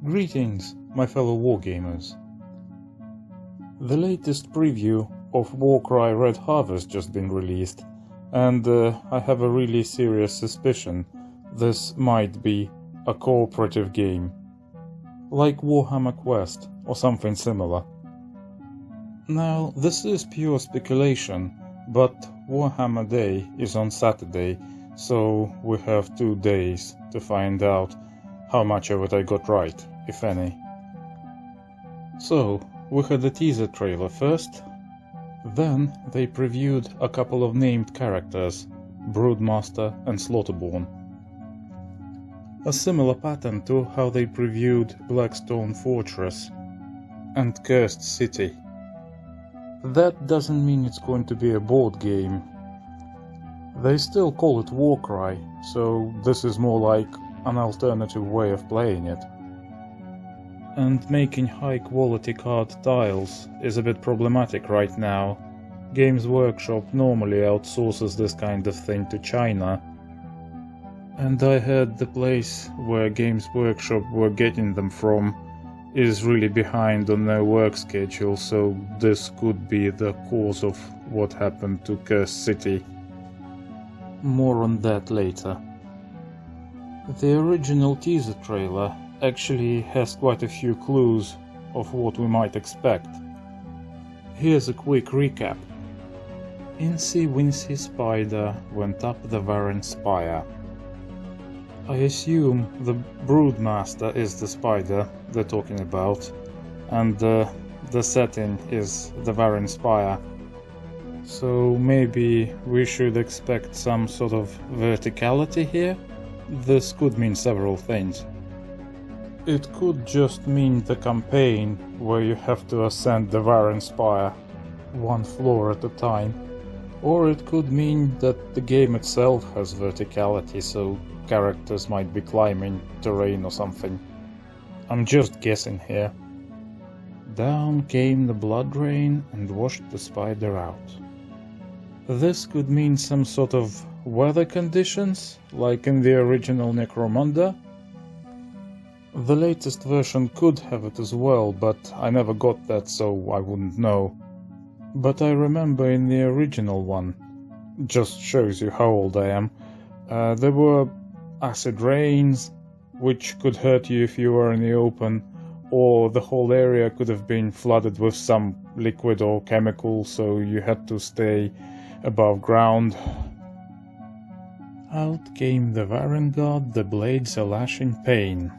Greetings, my fellow wargamers. The latest preview of Warcry Red Harvest just been released, and I have a really serious suspicion this might be a cooperative game, like Warhammer Quest or something similar. Now, this is pure speculation, but Warhammer Day is on Saturday, so we have 2 days to find out how much of it I got right, if any. So, we had a teaser trailer first, then they previewed a couple of named characters, Broodmaster and Slaughterborn. A similar pattern to how they previewed Blackstone Fortress and Cursed City. That doesn't mean it's going to be a board game. They still call it Warcry, so this is more like an alternative way of playing it. And making high-quality card tiles is a bit problematic right now. Games Workshop normally outsources this kind of thing to China, and I heard the place where Games Workshop were getting them from is really behind on their work schedule, so this could be the cause of what happened to Cursed City. More on that later. The original teaser trailer actually has quite a few clues of what we might expect. Here's a quick recap. Incy Wincy Spider went up the Varren Spire. I assume the Broodmaster is the spider they're talking about, and the setting is the Varren Spire. So maybe we should expect some sort of verticality here? This could mean several things. It could just mean the campaign, where you have to ascend the Varren Spire, 1 floor at a time. Or it could mean that the game itself has verticality, so characters might be climbing terrain or something. I'm just guessing here. Down came the blood rain and washed the spider out. This could mean some sort of weather conditions, like in the original Necromunda. The latest version could have it as well, but I never got that, so I wouldn't know. But I remember in the original one, just shows you how old I am, there were acid rains, which could hurt you if you were in the open, or the whole area could have been flooded with some liquid or chemical, so you had to stay above ground. Out came the Varren God, the blades a lashing pain.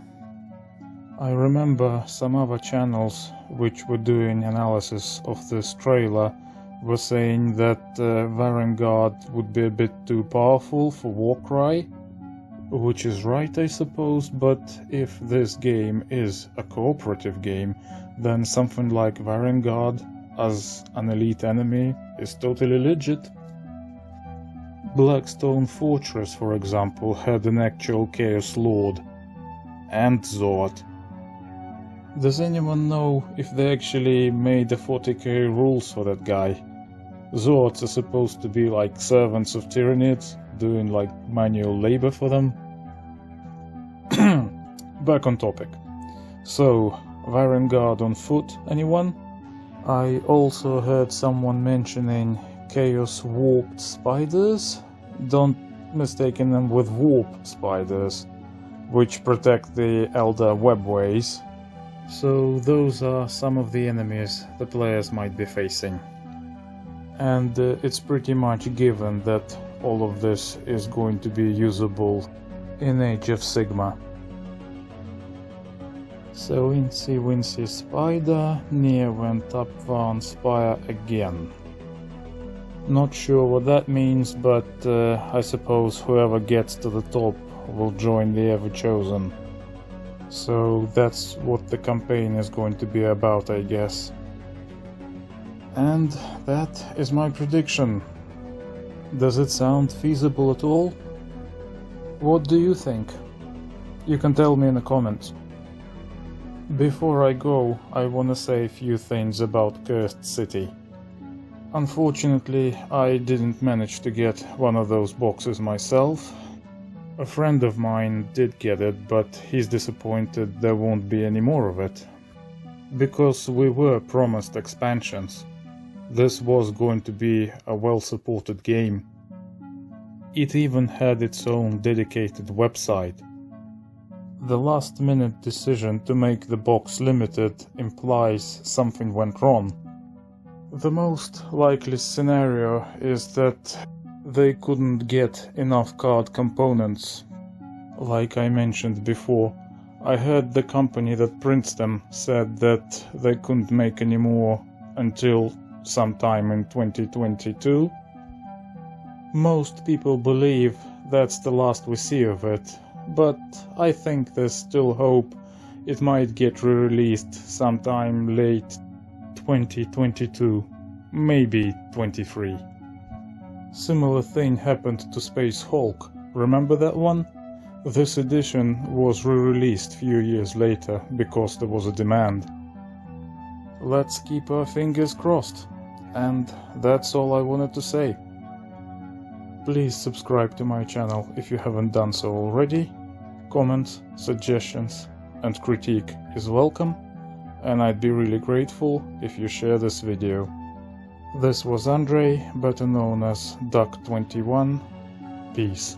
I remember some other channels which were doing analysis of this trailer were saying that Varren God would be a bit too powerful for Warcry, which is right, I suppose, but if this game is a cooperative game, then something like Varren God as an elite enemy is totally legit. Blackstone Fortress, for example, had an actual Chaos Lord, and Zord. Does anyone know if they actually made the 40k rules for that guy? Zords are supposed to be like servants of Tyranids, doing like manual labor for them. Back on topic. So, Varren God on foot, anyone? I also heard someone mentioning Chaos Warped Spiders. Don't mistaken them with Warp Spiders, which protect the Elder Webways. So those are some of the enemies the players might be facing. And it's pretty much given that all of this is going to be usable in Age of Sigma. So Incy Wincy Spider near went up Varren Spire again. Not sure what that means, but I suppose whoever gets to the top will join the Ever-Chosen. So that's what the campaign is going to be about, I guess. And that is my prediction. Does it sound feasible at all? What do you think? You can tell me in the comments. Before I go, I wanna say a few things about Cursed City. Unfortunately, I didn't manage to get one of those boxes myself. A friend of mine did get it, but he's disappointed there won't be any more of it. Because we were promised expansions. This was going to be a well-supported game. It even had its own dedicated website. The last-minute decision to make the box limited implies something went wrong. The most likely scenario is that they couldn't get enough card components. Like I mentioned before, I heard the company that prints them said that they couldn't make any more until sometime in 2022. Most people believe that's the last we see of it, but I think there's still hope it might get re-released sometime late 2022, maybe 23. Similar thing happened to Space Hulk, remember that one? This edition was re-released few years later because there was a demand. Let's keep our fingers crossed, and that's all I wanted to say. Please subscribe to my channel if you haven't done so already. Comments, suggestions and critique is welcome, and I'd be really grateful if you share this video. This was Andrei, better known as Duck21. Peace.